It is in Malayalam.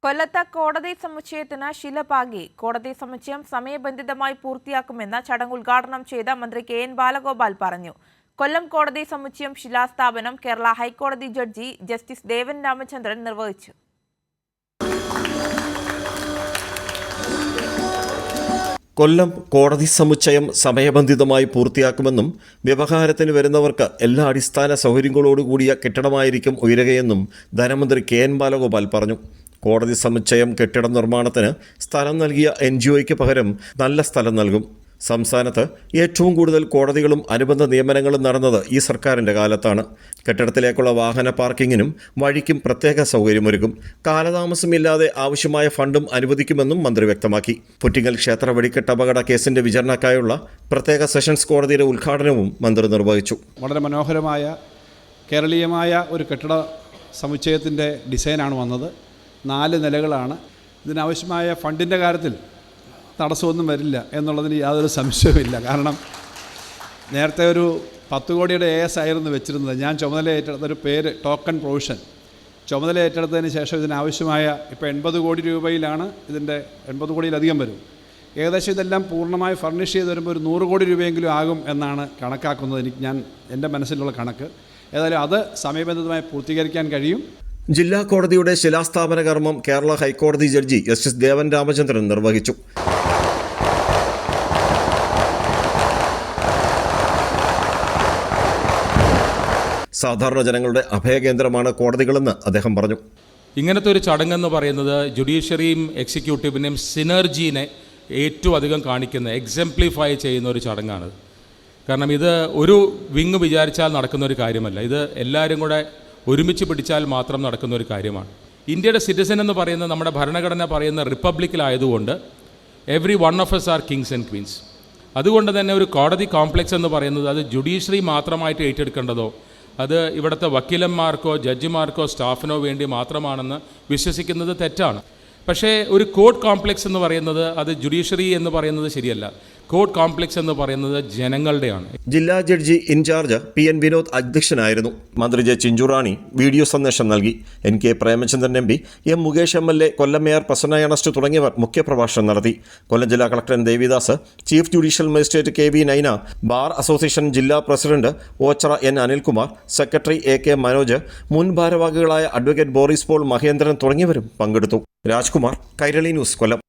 കൊല്ലത്ത് കോടതി സമുച്ചയത്തിന് ശിലപാകി. കോടതി സമുച്ചയം സമയബന്ധിതമായി പൂർത്തിയാക്കുമെന്ന് ചടങ്ങ് ഉദ്ഘാടനം ചെയ്ത മന്ത്രി കെ.എൻ. ബാലഗോപാൽ പറഞ്ഞു. കൊല്ലം കോടതി സമുച്ചയം ശിലാസ്ഥാപനം കേരള ഹൈക്കോടതി ജഡ്ജി ജസ്റ്റിസ് ദേവൻ രാമചന്ദ്രൻ നിർവഹിച്ചു. കൊല്ലം കോടതി സമുച്ചയം സമയബന്ധിതമായി പൂർത്തിയാക്കുമെന്നും വ്യവഹാരത്തിന് വരുന്നവർക്ക് എല്ലാ അടിസ്ഥാന സൗകര്യങ്ങളോടുകൂടിയ കെട്ടിടമായിരിക്കും ഉയരുകയെന്നും ധനമന്ത്രി കെ.എൻ. ബാലഗോപാൽ പറഞ്ഞു. കോടതി സമുച്ചയം കെട്ടിട നിർമ്മാണത്തിന് സ്ഥലം നൽകിയ NGOയ്ക്ക് പകരം നല്ല സ്ഥലം നൽകും. സംസ്ഥാനത്ത് ഏറ്റവും കൂടുതൽ കോടതികളും അനുബന്ധ നിയമനങ്ങളും നടന്നത് ഈ സർക്കാരിൻ്റെ കാലത്താണ്. കെട്ടിടത്തിലേക്കുള്ള വാഹന പാർക്കിങ്ങിനും വഴിക്കും പ്രത്യേക സൗകര്യമൊരുക്കും. കാലതാമസമില്ലാതെ ആവശ്യമായ ഫണ്ടും അനുവദിക്കുമെന്നും മന്ത്രി വ്യക്തമാക്കി. പുറ്റിങ്ങൽ ക്ഷേത്ര വെടിക്കെട്ട് അപകട കേസിന്റെ വിചാരണക്കായുള്ള പ്രത്യേക സെഷൻസ് കോടതിയുടെ ഉദ്ഘാടനവും മന്ത്രി നിർവഹിച്ചു. വളരെ മനോഹരമായ കേരളീയമായ ഒരു കെട്ടിട സമുച്ചയത്തിൻ്റെ ഡിസൈനാണ് വന്നത്. 4 നിലകളാണ്. ഇതിനാവശ്യമായ ഫണ്ടിൻ്റെ കാര്യത്തിൽ തടസ്സമൊന്നും വരില്ല എന്നുള്ളതിന് യാതൊരു സംശയവുമില്ല. കാരണം നേരത്തെ ഒരു 10 കോടിയുടെ AS ആയിരുന്നു വെച്ചിരുന്നത്. ഞാൻ ചുമതല ഏറ്റെടുത്തൊരു പേര് ടോക്കൺ പ്രൊവിഷൻ ചുമതല ഏറ്റെടുത്തതിന് ശേഷം ഇതിനാവശ്യമായ ഇപ്പോൾ 80 കോടി രൂപയിലാണ് ഇതിൻ്റെ 80 കോടിയിലധികം വരും. ഏകദേശം ഇതെല്ലാം പൂർണ്ണമായി ഫർണിഷ് ചെയ്ത് വരുമ്പോൾ ഒരു 100 കോടി രൂപയെങ്കിലും ആകും എന്നാണ് കണക്കാക്കുന്നത്. എൻ്റെ മനസ്സിലുള്ള കണക്ക്. ഏതായാലും അത് സമയബന്ധിതമായി പൂർത്തീകരിക്കാൻ കഴിയും. ജില്ലാ കോടതിയുടെ ശിലാസ്ഥാപന കർമ്മം കേരള ഹൈക്കോടതി ജഡ്ജി ജസ്റ്റിസ് ദേവൻ രാമചന്ദ്രൻ നിർവഹിച്ചു. സാധാരണ ജനങ്ങളുടെ അഭയകേന്ദ്രമാണ് കോടതികളെന്ന് അദ്ദേഹം പറഞ്ഞു. ഇങ്ങനത്തെ ഒരു ചടങ്ങെന്ന് പറയുന്നത് ജുഡീഷ്യറിയും എക്സിക്യൂട്ടീവിനെയും സിനർജീനെ ഏറ്റവും അധികം കാണിക്കുന്ന എക്സംപ്ലിഫൈ ചെയ്യുന്ന ഒരു ചടങ്ങാണ്. കാരണം ഇത് ഒരു വിങ് വിചാരിച്ചാൽ നടക്കുന്ന ഒരു കാര്യമല്ല. ഇത് എല്ലാവരും കൂടെ ഒരുമിച്ച് പിടിച്ചാൽ മാത്രം നടക്കുന്ന ഒരു കാര്യമാണ്. ഇന്ത്യയുടെ സിറ്റിസൺ എന്ന് പറയുന്നത് നമ്മുടെ ഭരണഘടന പറയുന്ന റിപ്പബ്ലിക്കിലായതുകൊണ്ട് every one of us are kings and queens. അതുകൊണ്ട് തന്നെ ഒരു കോടതി കോംപ്ലക്സ് എന്ന് പറയുന്നത് അത് ജുഡീഷ്യറി മാത്രമായിട്ട് ഏറ്റെടുക്കേണ്ടതോ അത് ഇവിടുത്തെ വക്കീലന്മാർക്കോ ജഡ്ജിമാർക്കോ സ്റ്റാഫിനോ വേണ്ടി മാത്രമാണെന്ന് വിശ്വസിക്കുന്നത് തെറ്റാണ്. പക്ഷേ ഒരു കോർട്ട് കോംപ്ലക്സ് എന്ന് പറയുന്നത് അത് ജുഡീഷ്യറി എന്ന് പറയുന്നത് ശരിയല്ല. കോർട്ട് കോംപ്ലക്സ് എന്ന് പറയുന്നത് ജനങ്ങളുടെയാണ്. ജില്ലാ ജഡ്ജി ഇൻചാർജ് PN വിനോദ് അധ്യക്ഷനായിരുന്നു. മന്ത്രി ജെ ചിഞ്ചുറാണി വീഡിയോ സന്ദേശം നൽകി. NK Premachandran MP, M Mukesh MLA, Kollam mayor Prasanna Ernest തുടങ്ങിയവർ മുഖ്യപ്രഭാഷണം നടത്തി. കൊല്ലം ജില്ലാ collector N Devidas, chief judicial magistrate KV Naina, bar association ജില്ലാ president Ochira N Anilkumar, secretary AK Manoj, മുൻ ഭാരവാഹികളായ അഡ്വക്കേറ്റ് ബോറിസ് പോൾ മഹേന്ദ്രൻ തുടങ്ങിയവരും പങ്കെടുത്തു. രാജ്കുമാർ, കൈരളി ന്യൂസ്, കൊല്ലം.